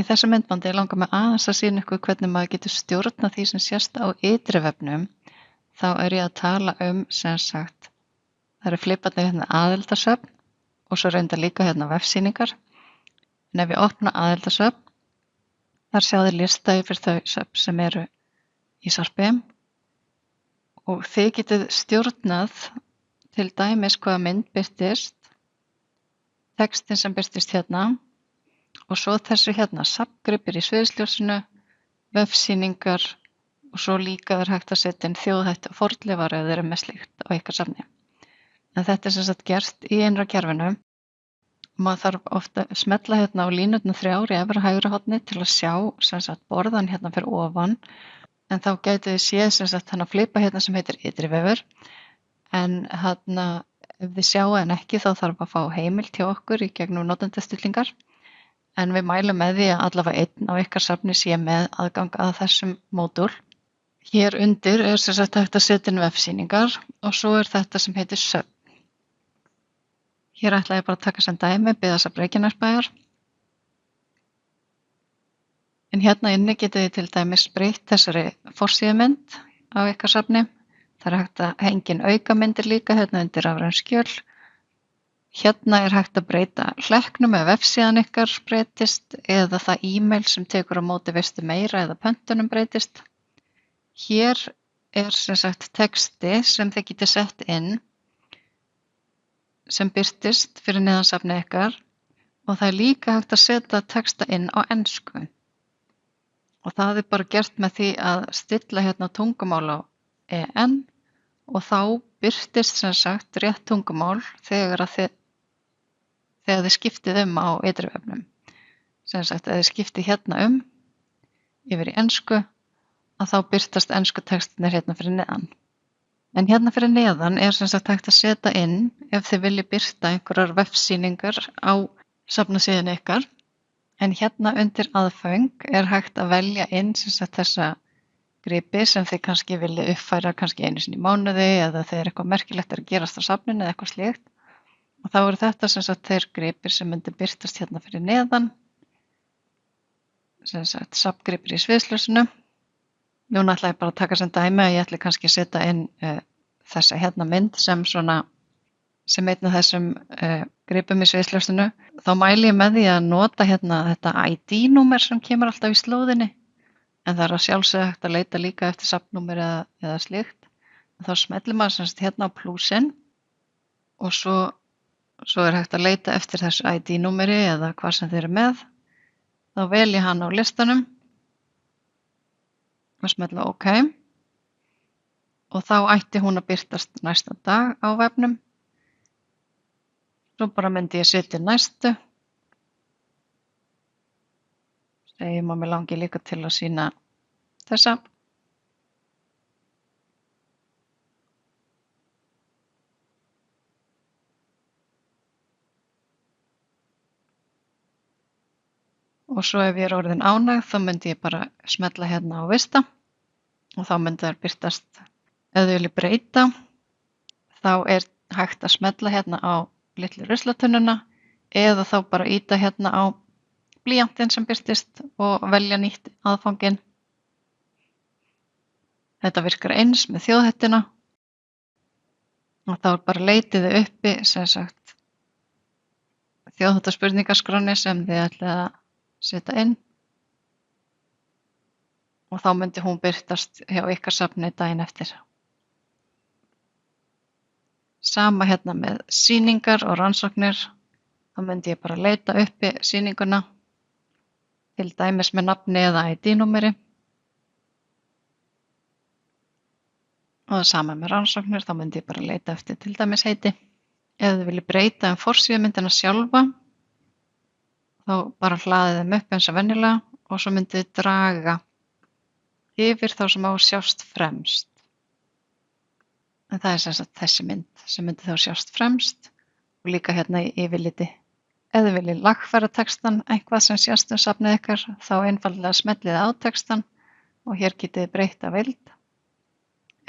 Í þessu myndbandi langar mig aðeins að sýna ykkur hvernig maður getur stjórnað því sem sést á ytri vefnum. Þá er ég að tala sem sagt, það eru flipparnir hérna aðildasöfn og svo reyndar líka hérna vefsýningar. En ef ég opna aðildasöfn, þar sjá þið lista yfir þau söfn sem eru í sarpi og þið getið stjórnað til dæmis hvaða mynd birtist, textin sem birtist hérna og svo þessu hérna safngripir í sviðsljósinu, vefsýningar og svo líka er hægt að setja inn þjóðhætti og fornleifar ef þeir eru með slíkt á ykkar safni. En þetta er sem sagt gert í innra kerfinu. Maður þarf ofta að smella hérna á línurnar 3 í efra hægra horni til að sjá sem sagt borðan hérna fyrir ofan. En þá gætið þið séð sem sagt hann að flipa hérna sem heitir ytri vefur. En hérna ef þið sjáu en ekki þá þarf að fá heimild hjá okkur í gegnum notendastillingar. En við mælum með því að allavega einn á ykkar safni sé með aðgang að þessum módúl. Hér undir er sem sagt hægt að setja inn vefsýningar og svo er þetta sem heitir söfn. Hér ætla ég bara að taka sem dæmi byggðasafn Reykjanesbæjar. En hérna inni getið þið til dæmis breytt þessari forsíðumynd á ykkar safni. Það er hægt að hengja inn aukamyndir líka hérna undir rafræn skjöl. Hérna er hægt að breyta hlekknum ef vefsíðan ykkar breytist eða það e-mail sem tekur á móti veistu meira eða pöntunum breytist. Hér er sem sagt texti sem þið getið sett inn sem birtist fyrir neðan safnið ykkar og það er líka hægt að setja texta inn á ensku. Og það er bara gert með því að stilla hérna tungumál á EN og þá birtist sem sagt rétt tungumál þegar þið skiptið á ytri vefnum. Sem sagt ef þið skiptið hérna yfir í ensku að þá birtast ensku textinir hérna fyrir neðan. En hérna fyrir neðan er sem sagt hægt að setja inn ef þið viljið birta einhverjar vefsýningar á safnasíðunni ykkar. En hérna undir aðföng er hægt að velja inn sem sagt þessa gripi sem þið kannski viljið uppfæra kannski einu sinni í mánuði eða þegar eitthvað merkilegt er að gerast á safninu eða eitthvað slíkt. Og þá eru þetta sem sagt þeir gripir sem myndi birtast hérna fyrir neðan. Sem sagt safngripir í sviðsljósinu. Núna ætla ég bara að taka sem dæmi að ég ætla kannski að setja inn þessa hérna mynd sem einn af þessum gripum í sviðsljósinu. Þá mæli ég með því að nota hérna þetta ID-númer sem kemur alltaf í slóðinni. En það er að sjálfsögðu hægt að leita líka eftir safnnúmer eða slíkt. En þá smellir maður sem sagt hérna á plúsinn og svo er hægt að leita eftir þessu ID-númeri eða hvað sem þið eru með. Þá vel ég hann á listanum. Og smetla OK og þá ætti hún að birtast næsta dag á vefnum. Svo bara myndi ég setja næstu. Segjum að mig langi líka til að sýna þessa. Og svo ef ég er orðin ánægð þá myndi ég bara smetla hérna á vista og þá myndi það birtast. Ef þið viljið breyta þá er hægt að smetla hérna á litlu ruslatunnuna eða þá bara ýta hérna á blýantinn sem birtist og velja nýtt aðfanginn. Þetta virkar eins með þjóðhættina og þá er bara leitið þið uppi sem sagt þjóðhættaspurningaskránni sem þið ætlið að setja inn og þá myndi hún birtast hjá ykkar safni daginn eftir. Sama hérna með sýningar og rannsóknir, þá myndi ég bara leita uppi sýninguna, til dæmis með nafni eða ID-númeri. Og það sama með rannsóknir, þá myndi ég bara leita eftir til dæmis heiti. Ef þið viljið breyta forsíðumyndina sjálfa, þá bara hlaðið þeim upp eins og venjulega og svo myndið þið draga yfir þá sem á sjást fremst. En það er sem sagt þessi mynd sem myndi þá sjást fremst og líka hérna í yfirliti. Ef þið viljið lagfæra textan eitthvað sem sjást safnið ykkar, þá einfaldlega smellið á textan og hér getið þið breytt af vild.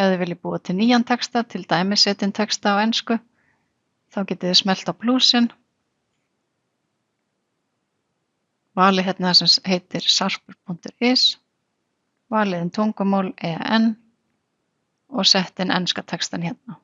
Ef þið viljið búa til nýjan texta, til dæmis setja inn texta á ensku, þá getið þið smellt á plúsinn valið hérna það sem heitir sarpur.is, valið tungumál EN og sett inn enska textann hérna.